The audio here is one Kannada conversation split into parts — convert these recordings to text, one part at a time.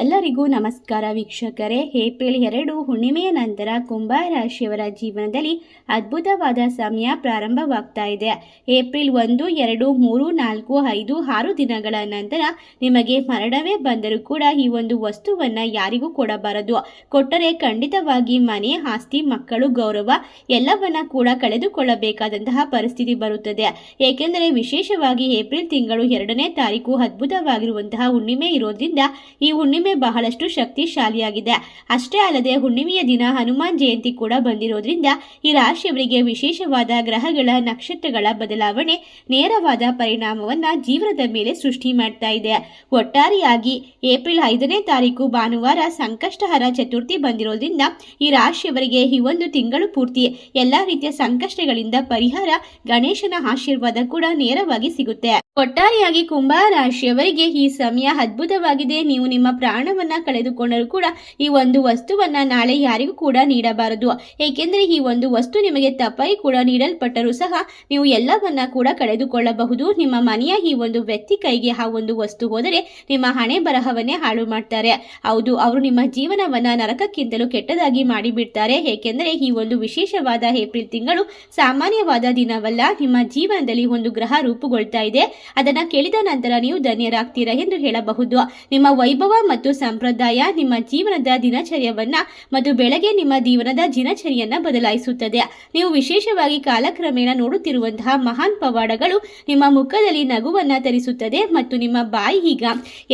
ಎಲ್ಲರಿಗೂ ನಮಸ್ಕಾರ ವೀಕ್ಷಕರೇ. ಏಪ್ರಿಲ್ 2 ಹುಣ್ಣಿಮೆಯ ನಂತರ ಕುಂಭ ರಾಶಿಯವರ ಜೀವನದಲ್ಲಿ ಅದ್ಭುತವಾದ ಸಮಯ ಪ್ರಾರಂಭವಾಗ್ತಾ ಇದೆ. ಏಪ್ರಿಲ್ 1, 2, 3, 4, 5, 6 ದಿನಗಳ ನಂತರ ನಿಮಗೆ ಮರಣವೇ ಬಂದರೂ ಕೂಡ ಈ ಒಂದು ವಸ್ತುವನ್ನು ಯಾರಿಗೂ ಕೊಡಬಾರದು. ಕೊಟ್ಟರೆ ಖಂಡಿತವಾಗಿ ಮನೆ, ಆಸ್ತಿ, ಮಕ್ಕಳು, ಗೌರವ ಎಲ್ಲವನ್ನ ಕೂಡ ಕಳೆದುಕೊಳ್ಳಬೇಕಾದಂತಹ ಪರಿಸ್ಥಿತಿ ಬರುತ್ತದೆ. ಏಕೆಂದರೆ ವಿಶೇಷವಾಗಿ ಏಪ್ರಿಲ್ ತಿಂಗಳು 2ನೇ ತಾರೀಕು ಅದ್ಭುತವಾಗಿರುವಂತಹ ಹುಣ್ಣಿಮೆ ಇರೋದ್ರಿಂದ ಈ ಹುಣ್ಣಿಮೆ ಬಹಳಷ್ಟು ಶಕ್ತಿಶಾಲಿಯಾಗಿದೆ. ಅಷ್ಟೇ ಅಲ್ಲದೆ ಹುಣ್ಣಿಮೆಯ ದಿನ ಹನುಮಾನ್ ಜಯಂತಿ ಕೂಡ ಬಂದಿರೋದ್ರಿಂದ ಈ ರಾಶಿಯವರಿಗೆ ವಿಶೇಷವಾದ ಗ್ರಹಗಳ ನಕ್ಷತ್ರಗಳ ಬದಲಾವಣೆ ನೇರವಾದ ಪರಿಣಾಮವನ್ನ ಜೀವನದ ಮೇಲೆ ಸೃಷ್ಟಿ ಮಾಡ್ತಾ ಇದೆ. ಒಟ್ಟಾರೆಯಾಗಿ ಏಪ್ರಿಲ್ 5ನೇ ತಾರೀಕು ಭಾನುವಾರ ಸಂಕಷ್ಟಹರ ಚತುರ್ಥಿ ಬಂದಿರೋದ್ರಿಂದ ಈ ರಾಶಿಯವರಿಗೆ ಈ ಒಂದು ತಿಂಗಳು ಪೂರ್ತಿ ಎಲ್ಲಾ ರೀತಿಯ ಸಂಕಷ್ಟಗಳಿಂದ ಪರಿಹಾರ, ಗಣೇಶನ ಆಶೀರ್ವಾದ ಕೂಡ ನೇರವಾಗಿ ಸಿಗುತ್ತೆ. ಒಟ್ಟಾರೆಯಾಗಿ ಕುಂಭ ರಾಶಿಯವರಿಗೆ ಈ ಸಮಯ ಅದ್ಭುತವಾಗಿದೆ. ನೀವು ನಿಮ್ಮ ಪ್ರಾಣವನ್ನ ಕಳೆದುಕೊಂಡರೂ ಕೂಡ ಈ ಒಂದು ವಸ್ತುವನ್ನ ನಾಳೆ ಯಾರಿಗೂ ಕೂಡ ನೀಡಬಾರದು. ಏಕೆಂದರೆ ಈ ಒಂದು ವಸ್ತು ನಿಮಗೆ ತಪ್ಪಾಗಿ ಕೂಡ ನೀಡಲ್ಪಟ್ಟರೂ ಸಹ ನೀವು ಎಲ್ಲವನ್ನ ಕೂಡ ಕಳೆದುಕೊಳ್ಳಬಹುದು. ನಿಮ್ಮ ಮನೆಯ ಈ ಒಂದು ವ್ಯಕ್ತಿ ಕೈಗೆ ಆ ಒಂದು ವಸ್ತು ಹೋದರೆ ನಿಮ್ಮ ಹಣೆ ಬರಹವನ್ನೇ ಹಾಳು ಮಾಡ್ತಾರೆ. ಹೌದು, ಅವರು ನಿಮ್ಮ ಜೀವನವನ್ನ ನರಕಕ್ಕಿಂತಲೂ ಕೆಟ್ಟದಾಗಿ ಮಾಡಿಬಿಡ್ತಾರೆ. ಏಕೆಂದರೆ ಈ ಒಂದು ವಿಶೇಷವಾದ ಏಪ್ರಿಲ್ ತಿಂಗಳು ಸಾಮಾನ್ಯವಾದ ದಿನವಲ್ಲ. ನಿಮ್ಮ ಜೀವನದಲ್ಲಿ ಒಂದು ಗ್ರಹ ರೂಪುಗೊಳ್ತಾ ಇದೆ. ಅದನ್ನ ಕೇಳಿದ ನಂತರ ನೀವು ಧನ್ಯರಾಗ್ತೀರಾ ಎಂದು ಹೇಳಬಹುದು. ನಿಮ್ಮ ವೈಭವ ಮತ್ತು ಸಂಪ್ರದಾಯ ನಿಮ್ಮ ಜೀವನದ ದಿನಚರ್ಯವನ್ನ ಮತ್ತು ಬೆಳಗ್ಗೆ ನಿಮ್ಮ ಜೀವನದ ದಿನಚರಿಯನ್ನ ಬದಲಾಯಿಸುತ್ತದೆ. ನೀವು ವಿಶೇಷವಾಗಿ ಕಾಲಕ್ರಮೇಣ ನೋಡುತ್ತಿರುವಂತಹ ಮಹಾನ್ ಪವಾಡಗಳು ನಿಮ್ಮ ಮುಖದಲ್ಲಿ ನಗುವನ್ನ ತರಿಸುತ್ತದೆ ಮತ್ತು ನಿಮ್ಮ ಬಾಯಿ ಈಗ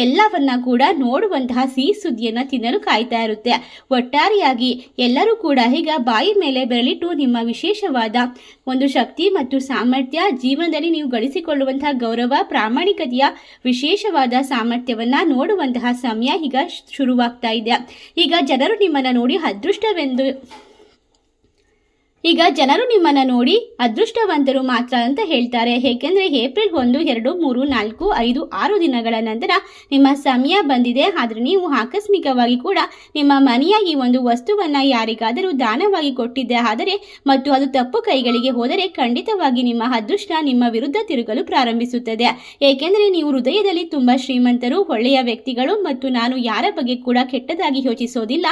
ಎಲ್ಲವನ್ನ ಕೂಡ ನೋಡುವಂತಹ ಸಿಹಿ ಸುದ್ದಿಯನ್ನ ತಿನ್ನಲು ಕಾಯ್ತಾ ಇರುತ್ತೆ. ಒಟ್ಟಾರೆಯಾಗಿ ಎಲ್ಲರೂ ಕೂಡ ಈಗ ಬಾಯಿ ಮೇಲೆ ಬೆರಳಿಟ್ಟು ನಿಮ್ಮ ವಿಶೇಷವಾದ ಒಂದು ಶಕ್ತಿ ಮತ್ತು ಸಾಮರ್ಥ್ಯ, ಜೀವನದಲ್ಲಿ ನೀವು ಗಳಿಸಿಕೊಳ್ಳುವಂತಹ ಗೌರವ, ಪ್ರಾಮಾಣಿಕತೆಯ ವಿಶೇಷವಾದ ಸಾಮರ್ಥ್ಯವನ್ನ ನೋಡುವಂತಹ ಸಮಯ ಈಗ ಶುರುವಾಗ್ತಾ ಇದೆ. ಈಗ ಜನರು ನಿಮ್ಮನ್ನ ನೋಡಿ ಅದೃಷ್ಟವಂತರು ಮಾತ್ರ ಅಂತ ಹೇಳ್ತಾರೆ. ಏಕೆಂದರೆ ಏಪ್ರಿಲ್ 1, 2, 3, 4, 5, 6 ದಿನಗಳ ನಂತರ ನಿಮ್ಮ ಸಮಯ ಬಂದಿದೆ. ಆದರೆ ನೀವು ಆಕಸ್ಮಿಕವಾಗಿ ಕೂಡ ನಿಮ್ಮ ಮನೆಯ ಈ ಒಂದು ವಸ್ತುವನ್ನ ಯಾರಿಗಾದರೂ ದಾನವಾಗಿ ಕೊಟ್ಟಿದ್ದೆ ಆದರೆ ಮತ್ತು ಅದು ತಪ್ಪು ಕೈಗಳಿಗೆ ಹೋದರೆ ಖಂಡಿತವಾಗಿ ನಿಮ್ಮ ಅದೃಷ್ಟ ನಿಮ್ಮ ವಿರುದ್ಧ ತಿರುಗಲು ಪ್ರಾರಂಭಿಸುತ್ತದೆ. ಏಕೆಂದರೆ ನೀವು ಹೃದಯದಲ್ಲಿ ತುಂಬಾ ಶ್ರೀಮಂತರು, ಒಳ್ಳೆಯ ವ್ಯಕ್ತಿಗಳು ಮತ್ತು ನಾನು ಯಾರ ಬಗ್ಗೆ ಕೂಡ ಕೆಟ್ಟದಾಗಿ ಯೋಚಿಸೋದಿಲ್ಲ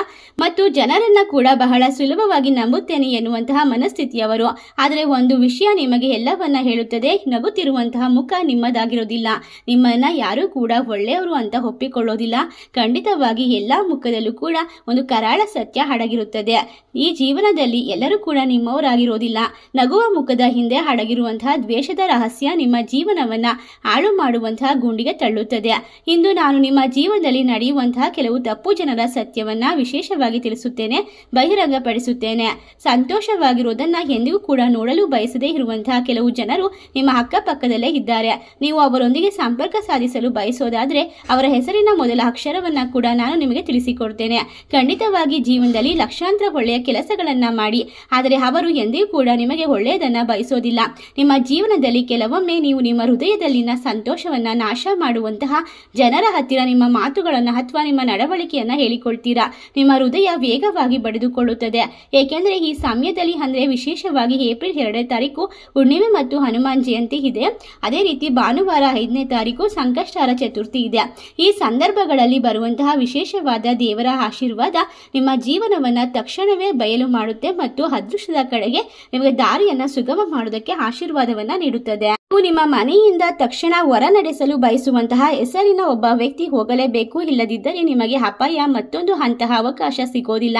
ಮತ್ತು ಜನರನ್ನ ಕೂಡ ಬಹಳ ಸುಲಭವಾಗಿ ನಂಬುತ್ತೇನೆ ಎನ್ನುವಂತಹ ಮನಸ್ಥಿತಿಯವರು. ಆದರೆ ಒಂದು ವಿಷಯ ನಿಮಗೆ ಎಲ್ಲವನ್ನ ಹೇಳುತ್ತದೆ, ನಗುತ್ತಿರುವಂತಹ ಮುಖ ನಿಮ್ಮದಾಗಿರೋದಿಲ್ಲ. ನಿಮ್ಮನ್ನ ಯಾರು ಕೂಡ ಒಳ್ಳೆಯವರು ಅಂತ ಒಪ್ಪಿಕೊಳ್ಳೋದಿಲ್ಲ. ಖಂಡಿತವಾಗಿ ಎಲ್ಲಾ ಮುಖದಲ್ಲೂ ಕೂಡ ಒಂದು ಕರಾಳ ಸತ್ಯ ಅಡಗಿರುತ್ತದೆ. ಈ ಜೀವನದಲ್ಲಿ ಎಲ್ಲರೂ ಕೂಡ ನಿಮ್ಮವರಾಗಿರೋದಿಲ್ಲ. ನಗುವ ಮುಖದ ಹಿಂದೆ ಅಡಗಿರುವಂತಹ ದ್ವೇಷದ ರಹಸ್ಯ ನಿಮ್ಮ ಜೀವನವನ್ನ ಹಾಳು ಮಾಡುವಂತಹ ಗುಂಡಿಗೆ ತಳ್ಳುತ್ತದೆ. ಇಂದು ನಾನು ನಿಮ್ಮ ಜೀವನದಲ್ಲಿ ನಡೆಯುವಂತಹ ಕೆಲವು ತಪ್ಪು ಜನರ ಸತ್ಯವನ್ನ ವಿಶೇಷವಾಗಿ ತಿಳಿಸುತ್ತೇನೆ, ಬಹಿರಂಗಪಡಿಸುತ್ತೇನೆ. ಸಂತೋಷವಾಗಿರುವುದನ್ನ ಎಂದಿಗೂ ಕೂಡ ನೋಡಲು ಬಯಸದೇ ಇರುವಂತಹ ಕೆಲವು ಜನರು ನಿಮ್ಮ ಅಕ್ಕಪಕ್ಕದಲ್ಲೇ ಇದ್ದಾರೆ. ನೀವು ಅವರೊಂದಿಗೆ ಸಂಪರ್ಕ ಸಾಧಿಸಲು ಬಯಸೋದಾದ್ರೆ ಅವರ ಹೆಸರಿನ ಮೊದಲ ಅಕ್ಷರವನ್ನ ಕೂಡ ನಾನು ನಿಮಗೆ ತಿಳಿಸಿಕೊಡ್ತೇನೆ. ಖಂಡಿತವಾಗಿ ಜೀವನದಲ್ಲಿ ಲಕ್ಷಾಂತರ ಒಳ್ಳೆಯ ಕೆಲಸಗಳನ್ನ ಮಾಡಿ, ಆದರೆ ಅವರು ಎಂದಿಗೂ ಕೂಡ ನಿಮಗೆ ಒಳ್ಳೆಯದನ್ನ ಬಯಸೋದಿಲ್ಲ. ನಿಮ್ಮ ಜೀವನದಲ್ಲಿ ಕೆಲವೊಮ್ಮೆ ನೀವು ನಿಮ್ಮ ಹೃದಯದಲ್ಲಿನ ಸಂತೋಷವನ್ನ ನಾಶ ಮಾಡುವಂತಹ ಜನರ ಹತ್ತಿರ ನಿಮ್ಮ ಮಾತುಗಳನ್ನ ಅಥವಾ ನಿಮ್ಮ ನಡವಳಿಕೆಯನ್ನ ಹೇಳಿಕೊಳ್ತೀರಾ. ನಿಮ್ಮ ಹೃದಯ ವೇಗವಾಗಿ ಬಡಿದುಕೊಳ್ಳುತ್ತದೆ. ಏಕೆಂದರೆ ಈ ಸಮಯದಲ್ಲಿ ಅಂದ್ರೆ ವಿಶೇಷವಾಗಿ ಏಪ್ರಿಲ್ 2ನೇ ತಾರೀಕು ಹುಣ್ಣಿಮೆ ಮತ್ತು ಹನುಮಾನ್ ಜಯಂತಿ ಇದೆ. ಅದೇ ರೀತಿ ಭಾನುವಾರ 5ನೇ ತಾರೀಕು ಸಂಕಷ್ಟಹರ ಚತುರ್ಥಿ ಇದೆ. ಈ ಸಂದರ್ಭಗಳಲ್ಲಿ ಬರುವಂತಹ ವಿಶೇಷವಾದ ದೇವರ ಆಶೀರ್ವಾದ ನಿಮ್ಮ ಜೀವನವನ್ನ ತಕ್ಷಣವೇ ಬಯಲು ಮಾಡುತ್ತೆ ಮತ್ತು ಅದೃಷ್ಟದ ಕಡೆಗೆ ನಿಮಗೆ ದಾರಿಯನ್ನ ಸುಗಮ ಮಾಡುವುದಕ್ಕೆ ಆಶೀರ್ವಾದವನ್ನ ನೀಡುತ್ತದೆ. ನೀವು ನಿಮ್ಮ ಮನೆಯಿಂದ ತಕ್ಷಣ ಹೊರ ನಡೆಸಲು ಬಯಸುವಂತಹ ಹೆಸರಿನ ಒಬ್ಬ ವ್ಯಕ್ತಿ ಹೋಗಲೇಬೇಕು. ಇಲ್ಲದಿದ್ದರೆ ನಿಮಗೆ ಅಪಾಯ, ಮತ್ತೊಂದು ಅಂತಹ ಅವಕಾಶ ಸಿಗೋದಿಲ್ಲ.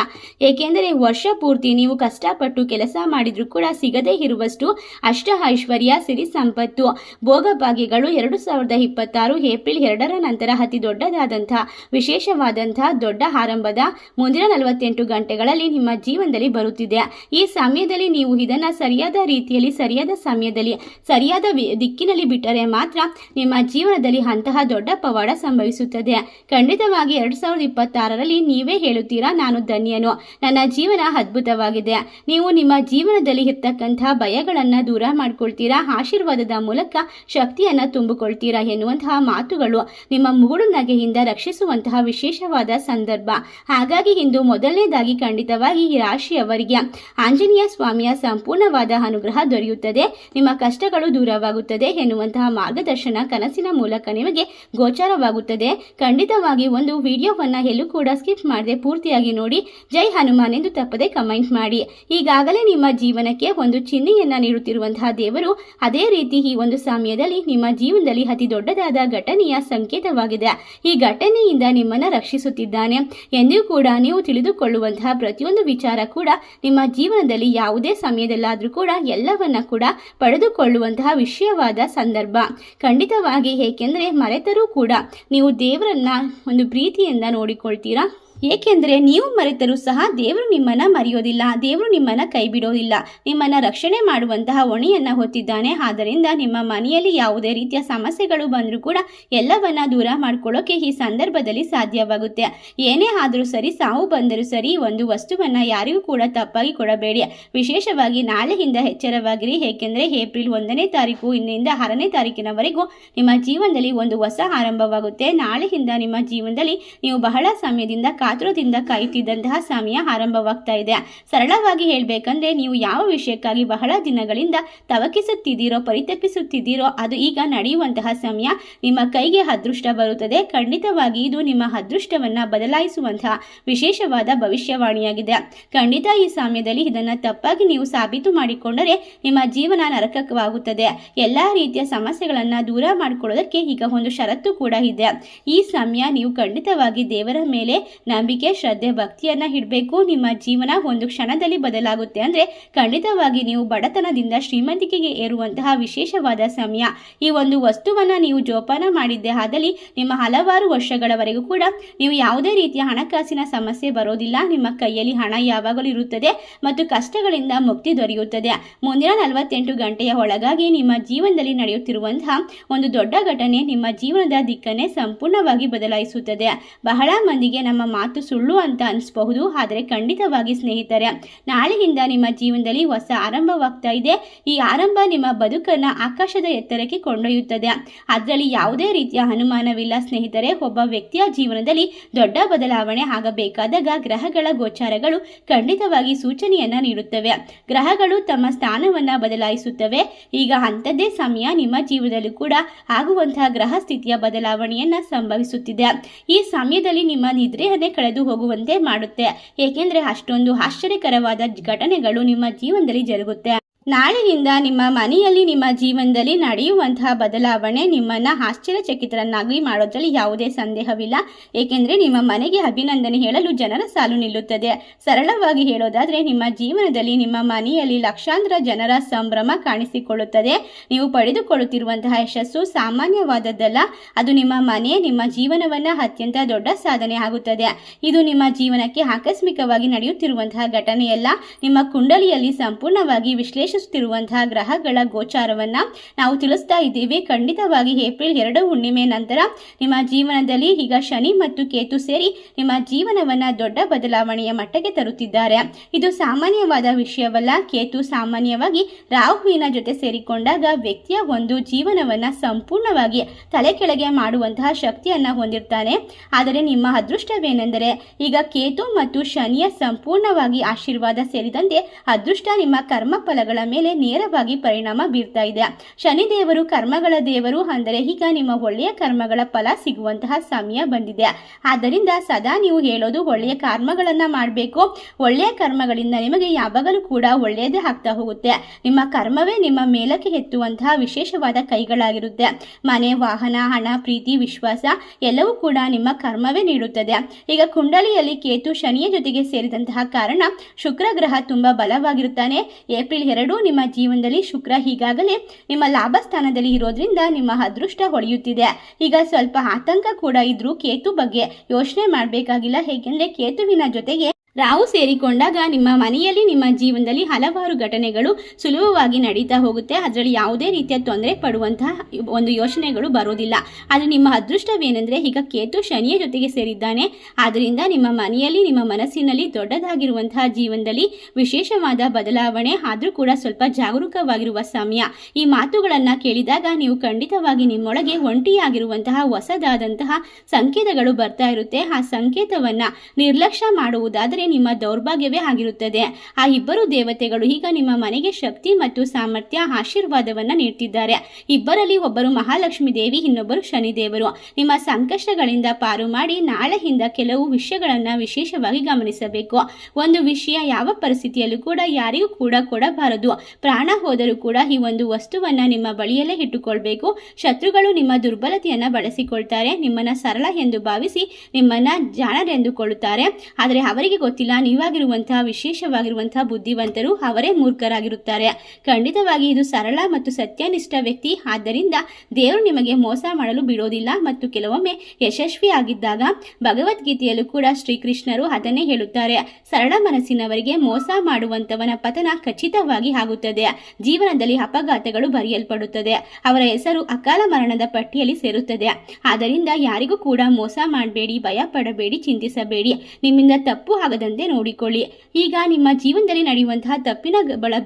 ಏಕೆಂದರೆ ವರ್ಷ ಪೂರ್ತಿ ನೀವು ಕಷ್ಟಪಟ್ಟು ಕೆಲಸ ಮಾಡಿದ್ರೂ ಕೂಡ ಸಿಗದೇ ಇರುವಷ್ಟು ಅಷ್ಟ ಐಶ್ವರ್ಯ, ಸಿರಿ ಸಂಪತ್ತು, ಭೋಗಭಾಗ್ಯಗಳು 2026 ಏಪ್ರಿಲ್ 2ರ ನಂತರ ಅತಿ ದೊಡ್ಡದಾದಂತಹ ವಿಶೇಷವಾದಂತಹ ದೊಡ್ಡ ಆರಂಭದ ಮುಂದಿನ 48 ಗಂಟೆಗಳಲ್ಲಿ ನಿಮ್ಮ ಜೀವನದಲ್ಲಿ ಬರುತ್ತಿದೆ. ಈ ಸಮಯದಲ್ಲಿ ನೀವು ಇದನ್ನ ಸರಿಯಾದ ರೀತಿಯಲ್ಲಿ, ಸರಿಯಾದ ಸಮಯದಲ್ಲಿ, ಸರಿಯಾದ ದಿಕ್ಕಿನಲ್ಲಿ ಬಿಟ್ಟರೆ ಮಾತ್ರ ನಿಮ್ಮ ಜೀವನದಲ್ಲಿ ಅಂತಹ ದೊಡ್ಡ ಪವಾಡ ಸಂಭವಿಸುತ್ತದೆ. ಖಂಡಿತವಾಗಿ 2026ರಲ್ಲಿ ನೀವೇ ಹೇಳುತ್ತೀರಾ, ನಾನು ಧನ್ಯನು, ನನ್ನ ಜೀವನ ಅದ್ಭುತವಾಗಿದೆ. ನೀವು ನಿಮ್ಮ ಜೀವನದಲ್ಲಿ ಇರ್ತಕ್ಕಂತಹ ಭಯಗಳನ್ನ ದೂರ ಮಾಡ್ಕೊಳ್ತೀರಾ, ಆಶೀರ್ವಾದದ ಮೂಲಕ ಶಕ್ತಿಯನ್ನ ತುಂಬಿಕೊಳ್ತೀರಾ ಎನ್ನುವಂತಹ ಮಾತುಗಳು ನಿಮ್ಮ ಮುಗುಳು ನಗೆಯಿಂದ ರಕ್ಷಿಸುವಂತಹ ವಿಶೇಷವಾದ ಸಂದರ್ಭ. ಹಾಗಾಗಿ ಇಂದು ಮೊದಲನೇದಾಗಿ ಖಂಡಿತವಾಗಿ ಈ ರಾಶಿಯವರಿಗೆ ಆಂಜನೇಯ ಸ್ವಾಮಿಯ ಸಂಪೂರ್ಣವಾದ ಅನುಗ್ರಹ ದೊರೆಯುತ್ತದೆ. ನಿಮ್ಮ ಕಷ್ಟಗಳು ದೂರವಾಗಿ ಆರಂಭವಾಗುತ್ತದೆ ಎನ್ನುವಂತಹ ಮಾರ್ಗದರ್ಶನ ಕನಸಿನ ಮೂಲಕ ನಿಮಗೆ ಗೋಚಾರವಾಗುತ್ತದೆ. ಖಂಡಿತವಾಗಿ ಒಂದು ವಿಡಿಯೋವನ್ನು ಎಲ್ಲೂ ಕೂಡ ಸ್ಕಿಪ್ ಮಾಡದೆ ಪೂರ್ತಿಯಾಗಿ ನೋಡಿ. ಜೈ ಹನುಮಾನ್ ಎಂದು ತಪ್ಪದೆ ಕಮೆಂಟ್ ಮಾಡಿ. ಈಗಾಗಲೇ ನಿಮ್ಮ ಜೀವನಕ್ಕೆ ಒಂದು ಚಿಹ್ನೆಯನ್ನ ನೀಡುತ್ತಿರುವಂತಹ ದೇವರು ಅದೇ ರೀತಿ ಈ ಒಂದು ಸಮಯದಲ್ಲಿ ನಿಮ್ಮ ಜೀವನದಲ್ಲಿ ಅತಿ ದೊಡ್ಡದಾದ ಘಟನೆಯ ಸಂಕೇತವಾಗಿದೆ. ಈ ಘಟನೆಯಿಂದ ನಿಮ್ಮನ್ನ ರಕ್ಷಿಸುತ್ತಿದ್ದಾನೆ ಎಂದೂ ಕೂಡ ನೀವು ತಿಳಿದುಕೊಳ್ಳುವಂತಹ ಪ್ರತಿಯೊಂದು ವಿಚಾರ ಕೂಡ ನಿಮ್ಮ ಜೀವನದಲ್ಲಿ ಯಾವುದೇ ಸಮಯದಲ್ಲಾದರೂ ಕೂಡ ಎಲ್ಲವನ್ನ ಕೂಡ ಪಡೆದುಕೊಳ್ಳುವಂತಹ ವಿಷಯವಾದ ಸಂದರ್ಭ ಖಂಡಿತವಾಗಿ. ಏಕೆಂದರೆ ಮರೆತರೂ ಕೂಡ ನೀವು ದೇವರನ್ನ ಒಂದು ಪ್ರೀತಿಯಿಂದ ನೋಡಿಕೊಳ್ತೀರಾ. ಏಕೆಂದರೆ ನೀವು ಮರೆತರೂ ಸಹ ದೇವರು ನಿಮ್ಮನ್ನು ಮರೆಯೋದಿಲ್ಲ, ದೇವರು ನಿಮ್ಮನ್ನು ಕೈ ಬಿಡೋದಿಲ್ಲ, ನಿಮ್ಮನ್ನು ರಕ್ಷಣೆ ಮಾಡುವಂತಹ ಹೊಣೆಯನ್ನು ಹೊತ್ತಿದ್ದಾನೆ. ಆದ್ದರಿಂದ ನಿಮ್ಮ ಮನೆಯಲ್ಲಿ ಯಾವುದೇ ರೀತಿಯ ಸಮಸ್ಯೆಗಳು ಬಂದರೂ ಕೂಡ ಎಲ್ಲವನ್ನ ದೂರ ಮಾಡ್ಕೊಳ್ಳೋಕೆ ಈ ಸಂದರ್ಭದಲ್ಲಿ ಸಾಧ್ಯವಾಗುತ್ತೆ. ಏನೇ ಆದರೂ ಸರಿ, ಸಾವು ಬಂದರೂ ಸರಿ, ಒಂದು ವಸ್ತುವನ್ನು ಯಾರಿಗೂ ಕೂಡ ತಪ್ಪಾಗಿ ಕೊಡಬೇಡಿ. ವಿಶೇಷವಾಗಿ ನಾಳೆಯಿಂದ ಎಚ್ಚರವಾಗಿರಿ. ಏಕೆಂದರೆ ಏಪ್ರಿಲ್ 1ನೇ ತಾರೀಕು ಇಂದಿನಿಂದ 6ನೇ ತಾರೀಕಿನವರೆಗೂ ನಿಮ್ಮ ಜೀವನದಲ್ಲಿ ಒಂದು ಹೊಸ ಆರಂಭವಾಗುತ್ತೆ. ನಾಳೆಯಿಂದ ನಿಮ್ಮ ಜೀವನದಲ್ಲಿ ನೀವು ಬಹಳ ಸಮಯದಿಂದ ಕಾತುರದಿಂದ ಕಾಯುತ್ತಿದ್ದಂತಹ ಸಮಯ ಆರಂಭವಾಗ್ತಾ ಇದೆ. ಸರಳವಾಗಿ ಹೇಳಬೇಕಂದ್ರೆ ನೀವು ಯಾವ ವಿಷಯಕ್ಕಾಗಿ ಬಹಳ ದಿನಗಳಿಂದ ತವಕಿಸುತ್ತಿದ್ದೀರೋ, ಪರಿತಪಿಸುತ್ತಿದ್ದೀರೋ ಅದು ಈಗ ನಡೆಯುವಂತಹ ಸಮಯ. ನಿಮ್ಮ ಕೈಗೆ ಅದೃಷ್ಟ ಬರುತ್ತದೆ. ಖಂಡಿತವಾಗಿ ಇದು ನಿಮ್ಮ ಅದೃಷ್ಟವನ್ನ ಬದಲಾಯಿಸುವಂತಹ ವಿಶೇಷವಾದ ಭವಿಷ್ಯವಾಣಿಯಾಗಿದೆ. ಖಂಡಿತ ಈ ಸಮಯದಲ್ಲಿ ಇದನ್ನು ತಪ್ಪಾಗಿ ನೀವು ಸಾಬೀತು ಮಾಡಿಕೊಂಡರೆ ನಿಮ್ಮ ಜೀವನ ನರಕವಾಗುತ್ತದೆ. ಎಲ್ಲ ರೀತಿಯ ಸಮಸ್ಯೆಗಳನ್ನು ದೂರ ಮಾಡಿಕೊಳ್ಳೋದಕ್ಕೆ ಈಗ ಒಂದು ಷರತ್ತು ಕೂಡ ಇದೆ. ಈ ಸಮಯ ನೀವು ಖಂಡಿತವಾಗಿ ದೇವರ ಮೇಲೆ ನಂಬಿಕೆ, ಶ್ರದ್ಧೆ, ಭಕ್ತಿಯನ್ನ ಇಡಬೇಕು. ನಿಮ್ಮ ಜೀವನ ಒಂದು ಕ್ಷಣದಲ್ಲಿ ಬದಲಾಗುತ್ತೆ. ಅಂದ್ರೆ ಖಂಡಿತವಾಗಿ ನೀವು ಬಡತನದಿಂದ ಶ್ರೀಮಂತಿಕೆಗೆ ಏರುವಂತಹ ವಿಶೇಷವಾದ ಸಮಯ. ಈ ಒಂದು ವಸ್ತುವನ್ನ ನೀವು ಜೋಪಾನ ಮಾಡಿದ್ದೆ ಆದಲ್ಲಿ ನಿಮ್ಮ ಹಲವಾರು ವರ್ಷಗಳವರೆಗೂ ಕೂಡ ನೀವು ಯಾವುದೇ ರೀತಿಯ ಹಣಕಾಸಿನ ಸಮಸ್ಯೆ ಬರೋದಿಲ್ಲ. ನಿಮ್ಮ ಕೈಯಲ್ಲಿ ಹಣ ಯಾವಾಗಲೂ ಇರುತ್ತದೆ ಮತ್ತು ಕಷ್ಟಗಳಿಂದ ಮುಕ್ತಿ ದೊರೆಯುತ್ತದೆ. ಮುಂದಿನ 48 ಗಂಟೆಯ ಒಳಗಾಗಿ ನಿಮ್ಮ ಜೀವನದಲ್ಲಿ ನಡೆಯುತ್ತಿರುವಂತಹ ಒಂದು ದೊಡ್ಡ ಘಟನೆ ನಿಮ್ಮ ಜೀವನದ ದಿಕ್ಕನ್ನೇ ಸಂಪೂರ್ಣವಾಗಿ ಬದಲಾಯಿಸುತ್ತದೆ. ಬಹಳ ಮಂದಿಗೆ ನಮ್ಮ ಮಾತು ಸುಳ್ಳು ಅಂತ ಅನಿಸಬಹುದು, ಆದರೆ ಖಂಡಿತವಾಗಿ ಸ್ನೇಹಿತರೆ, ನಾಳೆಯಿಂದ ನಿಮ್ಮ ಜೀವನದಲ್ಲಿ ಹೊಸ ಆರಂಭವಾಗ್ತಾ ಇದೆ. ಈ ಆರಂಭ ನಿಮ್ಮ ಬದುಕನ್ನ ಆಕಾಶದ ಎತ್ತರಕ್ಕೆ ಕೊಂಡೊಯ್ಯುತ್ತದೆ. ಅದರಲ್ಲಿ ಯಾವುದೇ ರೀತಿಯ ಅನುಮಾನವಿಲ್ಲ ಸ್ನೇಹಿತರೆ. ಒಬ್ಬ ವ್ಯಕ್ತಿಯ ಜೀವನದಲ್ಲಿ ದೊಡ್ಡ ಬದಲಾವಣೆ ಆಗಬೇಕಾದಾಗ ಗ್ರಹಗಳ ಗೋಚಾರಗಳು ಖಂಡಿತವಾಗಿ ಸೂಚನೆಯನ್ನ ನೀಡುತ್ತವೆ. ಗ್ರಹಗಳು ತಮ್ಮ ಸ್ಥಾನವನ್ನ ಬದಲಾಯಿಸುತ್ತವೆ. ಈಗ ಅಂಥದ್ದೇ ಸಮಯ ನಿಮ್ಮ ಜೀವನದಲ್ಲೂ ಕೂಡ ಆಗುವಂತಹ ಗ್ರಹ ಸ್ಥಿತಿಯ ಬದಲಾವಣೆಯನ್ನ ಸಂಭವಿಸುತ್ತಿದೆ. ಈ ಸಮಯದಲ್ಲಿ ನಿಮ್ಮ ನಿದ್ರೆಯನ್ನೇ ಕಳೆದು ಹೋಗುವಂತೆ ಮಾಡುತ್ತೆ. ಏಕೆಂದರೆ ಅಷ್ಟೊಂದು ಆಶ್ಚರ್ಯಕರವಾದ ಘಟನೆಗಳು ನಿಮ್ಮ ಜೀವನದಲ್ಲಿ ಜರುಗುತ್ತೆ. ನಾಳೆಯಿಂದ ನಿಮ್ಮ ಮನೆಯಲ್ಲಿ ನಿಮ್ಮ ಜೀವನದಲ್ಲಿ ನಡೆಯುವಂತಹ ಬದಲಾವಣೆ ನಿಮ್ಮನ್ನು ಆಶ್ಚರ್ಯಚಕಿತರನ್ನಾಗಿ ಮಾಡೋದ್ರಲ್ಲಿ ಯಾವುದೇ ಸಂದೇಹವಿಲ್ಲ. ಏಕೆಂದರೆ ನಿಮ್ಮ ಮನೆಗೆ ಅಭಿನಂದನೆ ಹೇಳಲು ಜನರ ಸಾಲು ನಿಲ್ಲುತ್ತದೆ. ಸರಳವಾಗಿ ಹೇಳೋದಾದರೆ ನಿಮ್ಮ ಜೀವನದಲ್ಲಿ ನಿಮ್ಮ ಮನೆಯಲ್ಲಿ ಲಕ್ಷಾಂತರ ಜನರ ಸಂಭ್ರಮ ಕಾಣಿಸಿಕೊಳ್ಳುತ್ತದೆ. ನೀವು ಪಡೆದುಕೊಳ್ಳುತ್ತಿರುವಂತಹ ಯಶಸ್ಸು ಸಾಮಾನ್ಯವಾದದ್ದಲ್ಲ. ಅದು ನಿಮ್ಮ ಮನೆ, ನಿಮ್ಮ ಜೀವನವನ್ನು ಅತ್ಯಂತ ದೊಡ್ಡ ಸಾಧನೆ ಆಗುತ್ತದೆ. ಇದು ನಿಮ್ಮ ಜೀವನಕ್ಕೆ ಆಕಸ್ಮಿಕವಾಗಿ ನಡೆಯುತ್ತಿರುವಂತಹ ಘಟನೆಯಲ್ಲ. ನಿಮ್ಮ ಕುಂಡಲಿಯಲ್ಲಿ ಸಂಪೂರ್ಣವಾಗಿ ವಿಶ್ಲೇಷಿಸುತ್ತಿರುವಂತಹ ಗ್ರಹಗಳ ಗೋಚಾರವನ್ನ ನಾವು ತಿಳಿಸ್ತಾ ಇದ್ದೀವಿ. ಖಂಡಿತವಾಗಿ ಏಪ್ರಿಲ್ 2 ಹುಣ್ಣಿಮೆ ನಂತರ ನಿಮ್ಮ ಜೀವನದಲ್ಲಿ ಈಗ ಶನಿ ಮತ್ತು ಕೇತು ಸೇರಿ ನಿಮ್ಮ ಜೀವನವನ್ನ ದೊಡ್ಡ ಬದಲಾವಣೆಯ ಮಟ್ಟಕ್ಕೆ ತರುತ್ತಿದ್ದಾರೆ. ಇದು ಸಾಮಾನ್ಯವಾದ ವಿಷಯವಲ್ಲ. ಕೇತು ಸಾಮಾನ್ಯವಾಗಿ ರಾಹುವಿನ ಜೊತೆ ಸೇರಿಕೊಂಡಾಗ ವ್ಯಕ್ತಿಯ ಒಂದು ಜೀವನವನ್ನ ಸಂಪೂರ್ಣವಾಗಿ ತಲೆ ಕೆಳಗೆ ಮಾಡುವಂತಹ ಶಕ್ತಿಯನ್ನ ಹೊಂದಿರ್ತಾನೆ. ಆದರೆ ನಿಮ್ಮ ಅದೃಷ್ಟವೇನೆಂದರೆ ಈಗ ಕೇತು ಮತ್ತು ಶನಿಯ ಸಂಪೂರ್ಣವಾಗಿ ಆಶೀರ್ವಾದ ಸೇರಿದಂತೆ ಅದೃಷ್ಟ ನಿಮ್ಮ ಕರ್ಮ ಫಲಗಳ ಮೇಲೆ ನೇರವಾಗಿ ಪರಿಣಾಮ ಬೀರ್ತಾ ಇದೆ. ಶನಿದೇವರು ಕರ್ಮಗಳ ದೇವರು. ಅಂದರೆ ಈಗ ನಿಮ್ಮ ಒಳ್ಳೆಯ ಕರ್ಮಗಳ ಫಲ ಸಿಗುವಂತಹ ಸಮಯ ಬಂದಿದೆ. ಆದ್ದರಿಂದ ಸದಾ ನೀವು ಹೇಳೋದು ಒಳ್ಳೆಯ ಕರ್ಮಗಳನ್ನ ಮಾಡಬೇಕು. ಒಳ್ಳೆಯ ಕರ್ಮಗಳಿಂದ ನಿಮಗೆ ಯಾವಾಗಲೂ ಕೂಡ ಒಳ್ಳೆಯದೇ ಆಗ್ತಾ ಹೋಗುತ್ತೆ. ನಿಮ್ಮ ಕರ್ಮವೇ ನಿಮ್ಮ ಮೇಲಕ್ಕೆ ಎತ್ತುವಂತಹ ವಿಶೇಷವಾದ ಕೈಗಳಾಗಿರುತ್ತೆ. ಮನೆ, ವಾಹನ, ಹಣ, ಪ್ರೀತಿ, ವಿಶ್ವಾಸ ಎಲ್ಲವೂ ಕೂಡ ನಿಮ್ಮ ಕರ್ಮವೇ ನೀಡುತ್ತದೆ. ಈಗ ಕುಂಡಲಿಯಲ್ಲಿ ಕೇತು ಶನಿಯ ಜೊತೆಗೆ ಸೇರಿದಂತಹ ಕಾರಣ ಶುಕ್ರ ಗ್ರಹ ತುಂಬಾ ಬಲವಾಗಿರುತ್ತಾನೆ. ಏಪ್ರಿಲ್ 2 ನಿಮ್ಮ ಜೀವನದಲ್ಲಿ ಶುಕ್ರ ಈಗಾಗಲೇ ನಿಮ್ಮ ಲಾಭ ಸ್ಥಾನದಲ್ಲಿ ಇರೋದ್ರಿಂದ ನಿಮ್ಮ ಅದೃಷ್ಟ ಹೊಳೆಯುತ್ತಿದೆ. ಈಗ ಸ್ವಲ್ಪ ಆತಂಕ ಕೂಡ ಇದ್ರೂ ಕೇತು ಬಗ್ಗೆ ಯೋಚನೆ ಮಾಡಬೇಕಾಗಿಲ್ಲ. ಹೇಗೆಂದ್ರೆ ಕೇತುವಿನ ಜೊತೆಗೆ ರಾಹು ಸೇರಿಕೊಂಡಾಗ ನಿಮ್ಮ ಮನೆಯಲ್ಲಿ ನಿಮ್ಮ ಜೀವನದಲ್ಲಿ ಹಲವಾರು ಘಟನೆಗಳು ಸುಲಭವಾಗಿ ನಡೀತಾ ಹೋಗುತ್ತೆ. ಅದರಲ್ಲಿ ಯಾವುದೇ ರೀತಿಯ ತೊಂದರೆ ಪಡುವಂತಹ ಒಂದು ಯೋಚನೆಗಳು ಬರೋದಿಲ್ಲ. ಆದರೆ ನಿಮ್ಮ ಅದೃಷ್ಟವೇನೆಂದರೆ ಈಗ ಕೇತು ಶನಿಯ ಜೊತೆಗೆ ಸೇರಿದ್ದಾನೆ. ಆದ್ದರಿಂದ ನಿಮ್ಮ ಮನೆಯಲ್ಲಿ ನಿಮ್ಮ ಮನಸ್ಸಿನಲ್ಲಿ ದೊಡ್ಡದಾಗಿರುವಂತಹ ಜೀವನದಲ್ಲಿ ವಿಶೇಷವಾದ ಬದಲಾವಣೆ ಆದರೂ ಕೂಡ ಸ್ವಲ್ಪ ಜಾಗರೂಕವಾಗಿರುವ ಸಮಯ. ಈ ಮಾತುಗಳನ್ನು ಕೇಳಿದಾಗ ನೀವು ಖಂಡಿತವಾಗಿ ನಿಮ್ಮೊಳಗೆ ಒಂಟಿಯಾಗಿರುವಂತಹ ಹೊಸದಾದಂತಹ ಸಂಕೇತಗಳು ಬರ್ತಾ ಇರುತ್ತೆ. ಆ ಸಂಕೇತವನ್ನು ನಿರ್ಲಕ್ಷ್ಯ ಮಾಡುವುದಾದರೆ ನಿಮ್ಮ ದೌರ್ಭಾಗ್ಯವೇ ಆಗಿರುತ್ತದೆ. ಆ ಇಬ್ಬರು ದೇವತೆಗಳು ಈಗ ನಿಮ್ಮ ಮನೆಗೆ ಶಕ್ತಿ ಮತ್ತು ಸಾಮರ್ಥ್ಯ ಆಶೀರ್ವಾದವನ್ನ ನೀಡ್ತಿದ್ದಾರೆ. ಇಬ್ಬರಲ್ಲಿ ಒಬ್ಬರು ಮಹಾಲಕ್ಷ್ಮಿ ದೇವಿ, ಇನ್ನೊಬ್ಬರು ಶನಿದೇವರು. ನಿಮ್ಮ ಸಂಕಷ್ಟಗಳಿಂದ ಪಾರು ಮಾಡಿ ನಾಳೆಯಿಂದ ಕೆಲವು ವಿಷಯಗಳನ್ನ ವಿಶೇಷವಾಗಿ ಗಮನಿಸಬೇಕು. ಒಂದು ವಿಷಯ ಯಾವ ಪರಿಸ್ಥಿತಿಯಲ್ಲೂ ಕೂಡ ಯಾರಿಗೂ ಕೂಡ ಕೊಡಬಾರದು. ಪ್ರಾಣ ಹೋದರೂ ಕೂಡ ಈ ಒಂದು ವಸ್ತುವನ್ನ ನಿಮ್ಮ ಬಳಿಯಲ್ಲೇ ಇಟ್ಟುಕೊಳ್ಬೇಕು. ಶತ್ರುಗಳು ನಿಮ್ಮ ದುರ್ಬಲತೆಯನ್ನ ಬಳಸಿಕೊಳ್ತಾರೆ. ನಿಮ್ಮನ್ನ ಸರಳ ಎಂದು ಭಾವಿಸಿ ನಿಮ್ಮನ್ನ ಜಾಣರೆಂದುಕೊಳ್ಳುತ್ತಾರೆ. ಆದರೆ ಅವರಿಗೆ ಗೊತ್ತಿಲ್ಲ ನೀವಾಗಿರುವಂತಹ ವಿಶೇಷವಾಗಿರುವಂತಹ ಬುದ್ಧಿವಂತರು, ಅವರೇ ಮೂರ್ಖರಾಗಿರುತ್ತಾರೆ. ಖಂಡಿತವಾಗಿ ಇದು ಸರಳ ಮತ್ತು ಸತ್ಯನಿಷ್ಠ ವ್ಯಕ್ತಿ. ಆದ್ದರಿಂದ ದೇವರು ನಿಮಗೆ ಮೋಸ ಮಾಡಲು ಬಿಡೋದಿಲ್ಲ. ಮತ್ತು ಕೆಲವೊಮ್ಮೆ ಯಶಸ್ವಿ ಆಗಿದ್ದಾಗ ಭಗವದ್ಗೀತೆಯಲ್ಲೂ ಕೂಡ ಶ್ರೀಕೃಷ್ಣರು ಅದನ್ನೇ ಹೇಳುತ್ತಾರೆ, ಸರಳ ಮನಸ್ಸಿನವರಿಗೆ ಮೋಸ ಮಾಡುವಂತವನ ಪತನ ಖಚಿತವಾಗಿ ಆಗುತ್ತದೆ. ಜೀವನದಲ್ಲಿ ಅಪಘಾತಗಳು ಬರೆಯಲ್ಪಡುತ್ತದೆ. ಅವರ ಹೆಸರು ಅಕಾಲ ಮರಣದ ಪಟ್ಟಿಯಲ್ಲಿ ಸೇರುತ್ತದೆ. ಆದ್ದರಿಂದ ಯಾರಿಗೂ ಕೂಡ ಮೋಸ ಮಾಡಬೇಡಿ, ಭಯ ಪಡಬೇಡಿ, ಚಿಂತಿಸಬೇಡಿ. ನಿಮ್ಮಿಂದ ತಪ್ಪು ಆಗದಂತೆ ನೋಡಿಕೊಳ್ಳಿ. ಈಗ ನಿಮ್ಮ ಜೀವನದಲ್ಲಿ ನಡೆಯುವಂತಹ ತಪ್ಪಿನ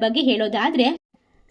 ಬಗ್ಗೆ ಹೇಳೋದಾದ್ರೆ,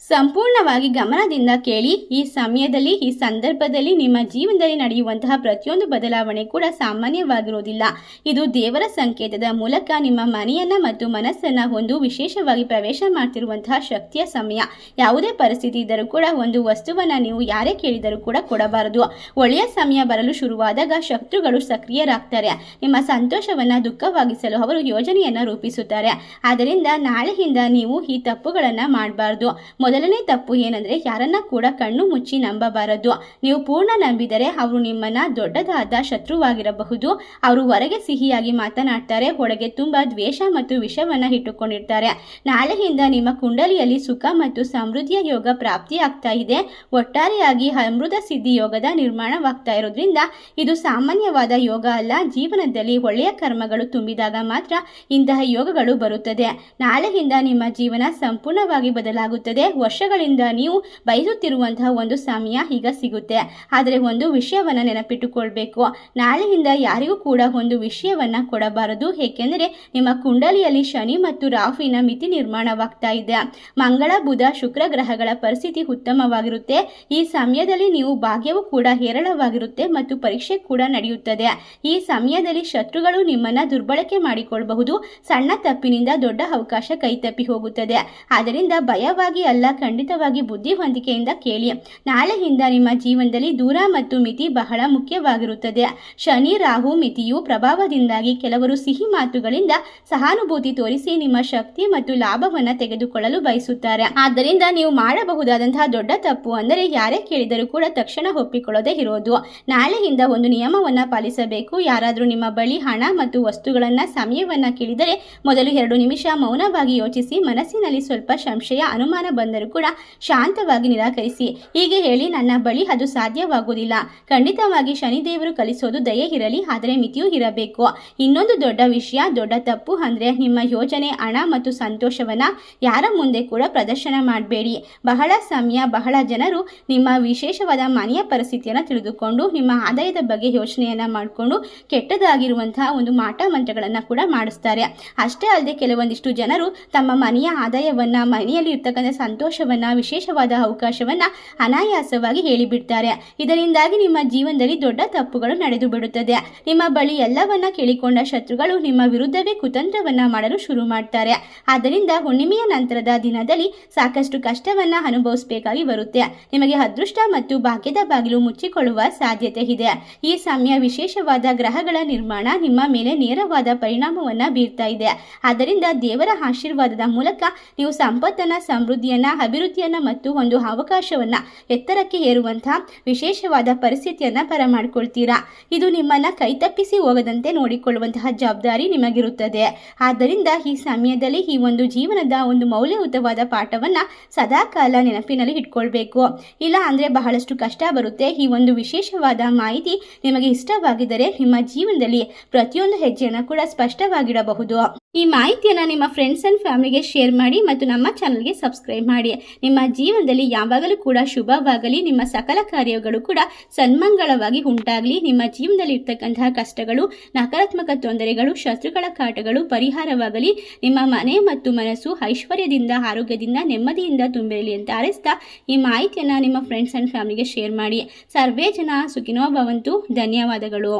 ಸಂಪೂರ್ಣವಾಗಿ ಗಮನದಿಂದ ಕೇಳಿ. ಈ ಸಮಯದಲ್ಲಿ, ಈ ಸಂದರ್ಭದಲ್ಲಿ ನಿಮ್ಮ ಜೀವನದಲ್ಲಿ ನಡೆಯುವಂತಹ ಪ್ರತಿಯೊಂದು ಬದಲಾವಣೆ ಕೂಡ ಸಾಮಾನ್ಯವಾಗಿರುವುದಿಲ್ಲ. ಇದು ದೇವರ ಸಂಕೇತದ ಮೂಲಕ ನಿಮ್ಮ ಮನೆಯನ್ನ ಮತ್ತು ಮನಸ್ಸನ್ನ ಒಂದು ವಿಶೇಷವಾಗಿ ಪ್ರವೇಶ ಮಾಡ್ತಿರುವಂತಹ ಶಕ್ತಿಯ ಸಮಯ. ಯಾವುದೇ ಪರಿಸ್ಥಿತಿ ಇದ್ದರೂ ಕೂಡ ಒಂದು ವಸ್ತುವನ್ನ ನೀವು ಯಾರೇ ಕೇಳಿದರೂ ಕೂಡ ಕೊಡಬಾರದು. ಒಳ್ಳೆಯ ಸಮಯ ಬರಲು ಶುರುವಾದಾಗ ಶತ್ರುಗಳು ಸಕ್ರಿಯರಾಗ್ತಾರೆ. ನಿಮ್ಮ ಸಂತೋಷವನ್ನ ದುಃಖವಾಗಿಸಲು ಅವರು ಯೋಜನೆಯನ್ನ ರೂಪಿಸುತ್ತಾರೆ. ಆದ್ದರಿಂದ ನಾಳೆಯಿಂದ ನೀವು ಈ ತಪ್ಪುಗಳನ್ನ ಮಾಡಬಾರದು. ಮೊದಲನೇ ತಪ್ಪು ಏನಂದ್ರೆ, ಯಾರನ್ನ ಕೂಡ ಕಣ್ಣು ಮುಚ್ಚಿ ನಂಬಬಾರದು. ನೀವು ಪೂರ್ಣ ನಂಬಿದರೆ ಅವರು ನಿಮ್ಮನ್ನ ದೊಡ್ಡದಾದ ಶತ್ರುವಾಗಿರಬಹುದು. ಅವರು ಹೊರಗೆ ಸಿಹಿಯಾಗಿ ಮಾತನಾಡ್ತಾರೆ, ಒಳಗೆ ತುಂಬಾ ದ್ವೇಷ ಮತ್ತು ವಿಷವನ್ನ ಇಟ್ಟುಕೊಂಡಿರ್ತಾರೆ. ನಾಳೆಯಿಂದ ನಿಮ್ಮ ಕುಂಡಲಿಯಲ್ಲಿ ಸುಖ ಮತ್ತು ಸಮೃದ್ಧಿಯ ಯೋಗ ಪ್ರಾಪ್ತಿಯಾಗ್ತಾ ಇದೆ. ಒಟ್ಟಾರೆಯಾಗಿ ಅಮೃತ ಸಿದ್ಧಿ ಯೋಗದ ನಿರ್ಮಾಣವಾಗ್ತಾ ಇರೋದ್ರಿಂದ ಇದು ಸಾಮಾನ್ಯವಾದ ಯೋಗ ಅಲ್ಲ. ಜೀವನದಲ್ಲಿ ಒಳ್ಳೆಯ ಕರ್ಮಗಳು ತುಂಬಿದಾಗ ಮಾತ್ರ ಇಂತಹ ಯೋಗಗಳು ಬರುತ್ತದೆ. ನಾಳೆಯಿಂದ ನಿಮ್ಮ ಜೀವನ ಸಂಪೂರ್ಣವಾಗಿ ಬದಲಾಗುತ್ತದೆ. ವರ್ಷಗಳಿಂದ ನೀವು ಬಯಸುತ್ತಿರುವಂತಹ ಒಂದು ಸಮಯ ಈಗ ಸಿಗುತ್ತೆ. ಆದರೆ ಒಂದು ವಿಷಯವನ್ನ ನೆನಪಿಟ್ಟುಕೊಳ್ಬೇಕು, ನಾಳೆಯಿಂದ ಯಾರಿಗೂ ಕೂಡ ಒಂದು ವಿಷಯವನ್ನ ಕೊಡಬಾರದು. ಏಕೆಂದರೆ ನಿಮ್ಮ ಕುಂಡಲಿಯಲ್ಲಿ ಶನಿ ಮತ್ತು ರಾಹುವಿನ ಮಿತಿ ನಿರ್ಮಾಣವಾಗ್ತಾ ಇದೆ. ಮಂಗಳ, ಬುಧ, ಶುಕ್ರ ಗ್ರಹಗಳ ಪರಿಸ್ಥಿತಿ ಉತ್ತಮವಾಗಿರುತ್ತೆ. ಈ ಸಮಯದಲ್ಲಿ ನೀವು ಭಾಗ್ಯವೂ ಕೂಡ ಹೇರಳವಾಗಿರುತ್ತೆ ಮತ್ತು ಪರೀಕ್ಷೆ ಕೂಡ ನಡೆಯುತ್ತದೆ. ಈ ಸಮಯದಲ್ಲಿ ಶತ್ರುಗಳು ನಿಮ್ಮನ್ನ ದುರ್ಬಳಕೆ ಮಾಡಿಕೊಳ್ಳಬಹುದು. ಸಣ್ಣ ತಪ್ಪಿನಿಂದ ದೊಡ್ಡ ಅವಕಾಶ ಕೈತಪ್ಪಿ ಹೋಗುತ್ತದೆ. ಆದ್ದರಿಂದ ಭಯವಾಗಿ ಅಲ್ಲ, ಖಂಡಿತವಾಗಿ ಬುದ್ಧಿವಂತಿಕೆಯಿಂದ ಕೇಳಿ. ನಾಳೆಯಿಂದ ನಿಮ್ಮ ಜೀವನದಲ್ಲಿ ದೂರ ಮತ್ತು ಮಿತಿ ಬಹಳ ಮುಖ್ಯವಾಗಿರುತ್ತದೆ. ಶನಿ ರಾಹು ಮಿತಿಯು ಪ್ರಭಾವದಿಂದಾಗಿ ಕೆಲವರು ಸಿಹಿ ಮಾತುಗಳಿಂದ ಸಹಾನುಭೂತಿ ತೋರಿಸಿ ನಿಮ್ಮ ಶಕ್ತಿ ಮತ್ತು ಲಾಭವನ್ನ ತೆಗೆದುಕೊಳ್ಳಲು ಬಯಸುತ್ತಾರೆ. ಆದ್ದರಿಂದ ನೀವು ಮಾಡಬಹುದಾದಂತಹ ದೊಡ್ಡ ತಪ್ಪು ಅಂದರೆ ಯಾರೇ ಕೇಳಿದರೂ ಕೂಡ ತಕ್ಷಣ ಒಪ್ಪಿಕೊಳ್ಳದೆ ಇರೋದು. ನಾಳೆಯಿಂದ ಒಂದು ನಿಯಮವನ್ನ ಪಾಲಿಸಬೇಕು. ಯಾರಾದರೂ ನಿಮ್ಮ ಬಳಿ ಹಣ ಮತ್ತು ವಸ್ತುಗಳನ್ನ ಸಮಯವನ್ನ ಕೇಳಿದರೆ ಮೊದಲು 2 ನಿಮಿಷ ಮೌನವಾಗಿ ಯೋಚಿಸಿ. ಮನಸ್ಸಿನಲ್ಲಿ ಸ್ವಲ್ಪ ಸಂಶಯ, ಅನುಮಾನ ಬಂದರೂ ಕೂಡ ಶಾಂತವಾಗಿ ನಿರಾಕರಿಸಿ. ಹೀಗೆ ಹೇಳಿ, ನನ್ನ ಬಳಿ ಅದು ಸಾಧ್ಯವಾಗುವುದಿಲ್ಲ. ಖಂಡಿತವಾಗಿ ಶನಿದೇವರು ಕಲಿಸೋದು ದಯೆ ಇರಲಿ, ಆದರೆ ಮಿತಿಯೂ ಇರಬೇಕು. ಇನ್ನೊಂದು ದೊಡ್ಡ ವಿಷಯ, ದೊಡ್ಡ ತಪ್ಪು ಅಂದ್ರೆ ನಿಮ್ಮ ಯೋಜನೆ, ಹಣ ಮತ್ತು ಸಂತೋಷವನ್ನ ಯಾರ ಮುಂದೆ ಕೂಡ ಪ್ರದರ್ಶನ ಮಾಡಬೇಡಿ. ಬಹಳ ಸಮಯ ಬಹಳ ಜನರು ನಿಮ್ಮ ವಿಶೇಷವಾದ ಮನೆಯ ಪರಿಸ್ಥಿತಿಯನ್ನು ತಿಳಿದುಕೊಂಡು ನಿಮ್ಮ ಆದಾಯದ ಬಗ್ಗೆ ಯೋಚನೆಯನ್ನ ಮಾಡಿಕೊಂಡು ಕೆಟ್ಟದಾಗಿರುವಂತಹ ಒಂದು ಮಾಟ ಮಂತ್ರಗಳನ್ನ ಕೂಡ ಮಾಡಿಸ್ತಾರೆ. ಅಷ್ಟೇ ಅಲ್ಲದೆ ಕೆಲವೊಂದಿಷ್ಟು ಜನರು ತಮ್ಮ ಮನೆಯ ಆದಾಯವನ್ನ, ಮನೆಯಲ್ಲಿ ಇರ್ತಕ್ಕಂಥ ಸಂತೋಷವನ್ನ, ವಿಶೇಷವಾದ ಅವಕಾಶವನ್ನ ಅನಾಯಾಸವಾಗಿ ಹೇಳಿಬಿಡ್ತಾರೆ. ಇದರಿಂದಾಗಿ ನಿಮ್ಮ ಜೀವನದಲ್ಲಿ ದೊಡ್ಡ ತಪ್ಪುಗಳು ನಡೆದು ಬಿಡುತ್ತದೆ. ನಿಮ್ಮ ಬಳಿ ಎಲ್ಲವನ್ನ ಕೇಳಿಕೊಂಡ ಶತ್ರುಗಳು ನಿಮ್ಮ ವಿರುದ್ಧವೇ ಕುತಂತ್ರವನ್ನ ಮಾಡಲು ಶುರು ಮಾಡ್ತಾರೆ. ಆದ್ದರಿಂದ ಹುಣ್ಣಿಮೆಯ ನಂತರದ ದಿನದಲ್ಲಿ ಸಾಕಷ್ಟು ಕಷ್ಟವನ್ನ ಅನುಭವಿಸಬೇಕಾಗಿ ಬರುತ್ತೆ. ನಿಮಗೆ ಅದೃಷ್ಟ ಮತ್ತು ಭಾಗ್ಯದ ಬಾಗಿಲು ಮುಚ್ಚಿಕೊಳ್ಳುವ ಸಾಧ್ಯತೆ ಇದೆ. ಈ ಸಮಯ ವಿಶೇಷವಾದ ಗ್ರಹಗಳ ನಿರ್ಮಾಣ ನಿಮ್ಮ ಮೇಲೆ ನೇರವಾದ ಪರಿಣಾಮವನ್ನ ಬೀರ್ತಾ ಇದೆ. ಆದ್ದರಿಂದ ದೇವರ ಆಶೀರ್ವಾದದ ಮೂಲಕ ನೀವು ಸಂಪತ್ತನ್ನ, ಸಮೃದ್ಧಿಯನ್ನ, ಅಭಿವೃದ್ಧಿಯನ್ನ ಮತ್ತು ಒಂದು ಅವಕಾಶವನ್ನ ಎತ್ತರಕ್ಕೆ ಏರುವಂತಹ ವಿಶೇಷವಾದ ಪರಿಸ್ಥಿತಿಯನ್ನ ಬರಮಾಡಿಕೊಳ್ತೀರಾ. ಇದು ನಿಮ್ಮನ್ನ ಕೈತಪ್ಪಿಸಿ ಹೋಗದಂತೆ ನೋಡಿಕೊಳ್ಳುವಂತಹ ಜವಾಬ್ದಾರಿ ನಿಮಗಿರುತ್ತದೆ. ಆದ್ದರಿಂದ ಈ ಸಮಯದಲ್ಲಿ ಈ ಒಂದು ಜೀವನದ ಒಂದು ಮೌಲ್ಯಯುತವಾದ ಪಾಠವನ್ನ ಸದಾಕಾಲ ನೆನಪಿನಲ್ಲಿ ಇಟ್ಕೊಳ್ಬೇಕು. ಇಲ್ಲ ಅಂದ್ರೆ ಬಹಳಷ್ಟು ಕಷ್ಟ ಬರುತ್ತೆ. ಈ ಒಂದು ವಿಶೇಷವಾದ ಮಾಹಿತಿ ನಿಮಗೆ ಇಷ್ಟವಾಗಿದ್ದರೆ ನಿಮ್ಮ ಜೀವನದಲ್ಲಿ ಪ್ರತಿಯೊಂದು ಹೆಜ್ಜೆಯನ್ನು ಕೂಡ ಸ್ಪಷ್ಟವಾಗಿಡಬಹುದು. ಈ ಮಾಹಿತಿಯನ್ನು ನಿಮ್ಮ ಫ್ರೆಂಡ್ಸ್ ಅಂಡ್ ಫ್ಯಾಮಿಲಿಗೆ ಶೇರ್ ಮಾಡಿ ಮತ್ತು ನಮ್ಮ ಚಾನಲ್ಗೆ ಸಬ್ಸ್ಕ್ರೈಬ್ ಮಾಡಿ. ನಿಮ್ಮ ಜೀವನದಲ್ಲಿ ಯಾವಾಗಲೂ ಕೂಡ ಶುಭವಾಗಲಿ. ನಿಮ್ಮ ಸಕಲ ಕಾರ್ಯಗಳು ಕೂಡ ಸನ್ಮಂಗಳವಾಗಿ ಉಂಟಾಗಲಿ. ನಿಮ್ಮ ಜೀವನದಲ್ಲಿ ಇರ್ತಕ್ಕಂತಹ ಕಷ್ಟಗಳು, ನಕಾರಾತ್ಮಕ ತೊಂದರೆಗಳು, ಶತ್ರುಗಳ ಕಾಟಗಳು ಪರಿಹಾರವಾಗಲಿ. ನಿಮ್ಮ ಮನೆ ಮತ್ತು ಮನಸ್ಸು ಐಶ್ವರ್ಯದಿಂದ, ಆರೋಗ್ಯದಿಂದ, ನೆಮ್ಮದಿಯಿಂದ ತುಂಬಿರಲಿ ಅಂತ ಹಾರೈಸ್ತಾ ಈ ಮಾಹಿತಿಯನ್ನು ನಿಮ್ಮ ಫ್ರೆಂಡ್ಸ್ ಅಂಡ್ ಫ್ಯಾಮಿಲಿಗೆ ಶೇರ್ ಮಾಡಿ. ಸರ್ವೇ ಜನ ಸುಖಿನೋ ಭವಂತು. ಧನ್ಯವಾದಗಳು.